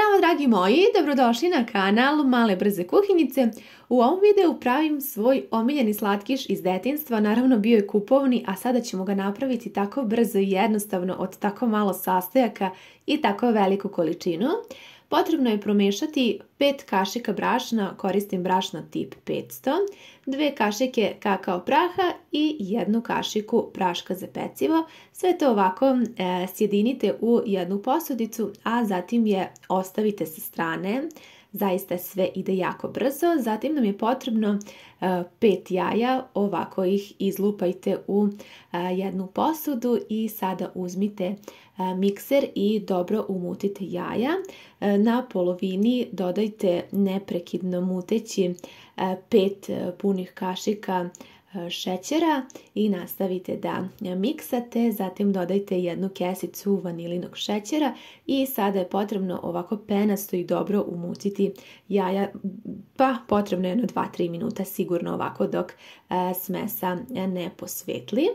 Ćao dragi moji, dobrodošli na kanal Male brze kuhinjice. U ovom videu pravim svoj omiljeni slatkiš iz detinjstva, naravno bio je kupovni, a sada ćemo ga napraviti tako brzo i jednostavno od tako malo sastojaka i tako veliku količinu. Potrebno je promešati 5 kašika brašna, koristim brašno tip 500, 2 kašike kakao praha i 1 kašiku praška za pecivo. Sve to ovako sjedinite u jednu posudicu, a zatim je ostavite sa strane. Zaista sve ide jako brzo. Zatim nam je potrebno 5 jaja, ovako ih izlupajte u jednu posudu i sada uzmite mikser i dobro umutite jaja. Na polovini dodajte neprekidno muteći 5 punih kašika šećera i nastavite da miksate, zatim dodajte 1 kesicu vanilinog šećera i sada je potrebno ovako penasto i dobro umutiti jaja, pa potrebno je jedno 2-3 minuta sigurno ovako dok smesa ne posvetli.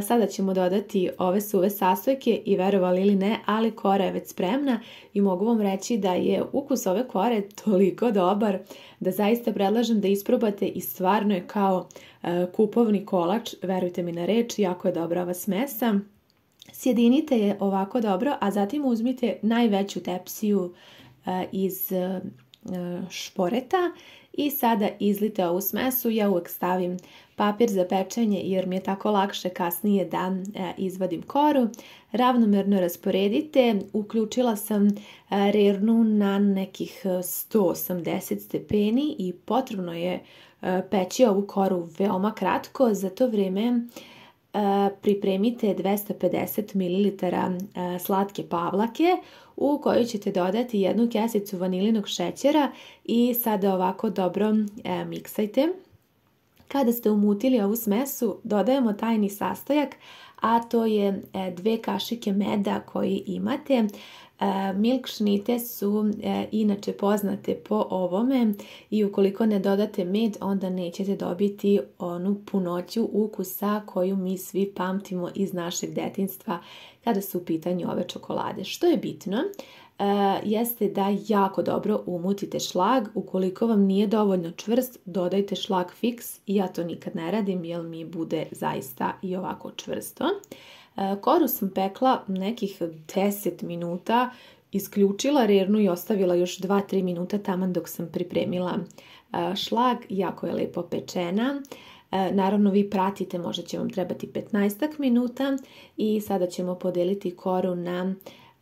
Sada ćemo dodati ove suve sastojke i verovali ili ne, ali kora je već spremna i mogu vam reći da je ukus ove kore toliko dobar da zaista predlažem da isprobate i stvarno je kao kupovni kolač, verujte mi na reč, jako je dobra ova smesa. Sjedinite je ovako dobro, a zatim uzmite najveću tepsiju iz šporeta i sada izlite ovu smesu. Ja uvek stavim papir za pečenje jer mi je tako lakše kasnije da izvadim koru. Ravnomerno rasporedite. Uključila sam rernu na nekih 180 stepeni i potrebno je peći ovu koru veoma kratko. Za to vrijeme pripremite 250 ml slatke pavlake u koju ćete dodati 1 kesicu vanilinog šećera i sada ovako dobro miksajte. Kada ste umutili ovu smesu, dodajemo tajni sastojak, a to je 2 kašike meda koji imate. Milk šnite su inače poznate po ovome i ukoliko ne dodate med, onda nećete dobiti onu punoću ukusa koju mi svi pamtimo iz našeg detinjstva kada su u pitanju ove čokolade. Što je bitno jeste da jako dobro umutite šlag. Ukoliko vam nije dovoljno čvrst, dodajte šlag fiks. Ja to nikad ne radim jer mi bude zaista i ovako čvrsto. Koru sam pekla nekih 10 minuta, isključila rernu i ostavila još 2-3 minuta taman dok sam pripremila šlag. Jako je lepo pečena. Naravno vi pratite, možda će vam trebati 15 minuta i sada ćemo podeliti koru na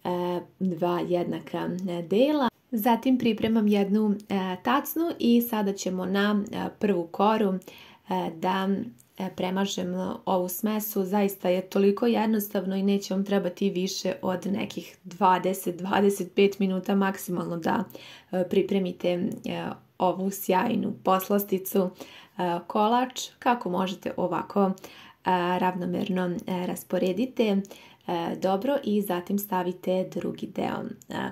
2 jednaka dela. Zatim pripremam jednu tacnu i sada ćemo na prvu koru da premažem ovu smesu. Zaista je toliko jednostavno i neće vam trebati više od nekih 20-25 minuta maksimalno da pripremite ovu sjajnu poslasticu, kolač. Kako možete ovako ravnomerno rasporedite dobro i zatim stavite drugi deo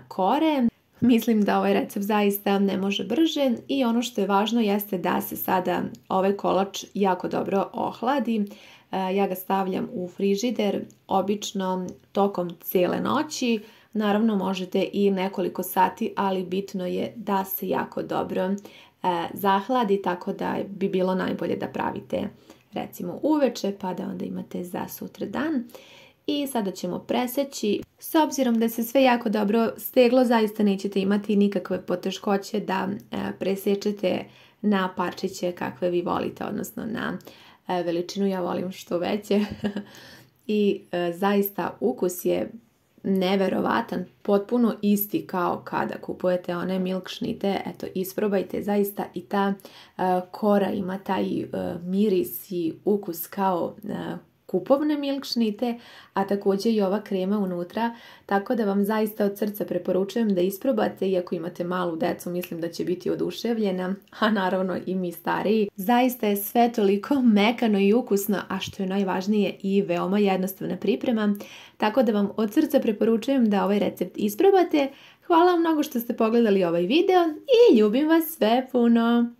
kore. Mislim da ovaj recept zaista ne može brže i ono što je važno jeste da se sada ovaj kolač jako dobro ohladi. Ja ga stavljam u frižider, obično tokom cijele noći. Naravno možete i nekoliko sati, ali bitno je da se jako dobro zahladi, tako da bi bilo najbolje da pravite recimo uveče pa da onda imate za sutra dan. I sada ćemo preseći. S obzirom da se sve jako dobro steglo, zaista nećete imati nikakve poteškoće da presečete na parčiće kakve vi volite, odnosno na veličinu. Ja volim što veće. I zaista ukus je neverovatan, potpuno isti kao kada kupujete one milk šnite. Eto, isprobajte zaista i ta kora ima taj miris i ukus kao kupovne milk šnite, a također i ova krema unutra, tako da vam zaista od srca preporučujem da isprobate. Iako imate malu decu, mislim da će biti oduševljena, a naravno i mi stariji. Zaista je sve toliko mekano i ukusno, a što je najvažnije i veoma jednostavna priprema, tako da vam od srca preporučujem da ovaj recept isprobate. Hvala vam mnogo što ste pogledali ovaj video i ljubim vas sve puno!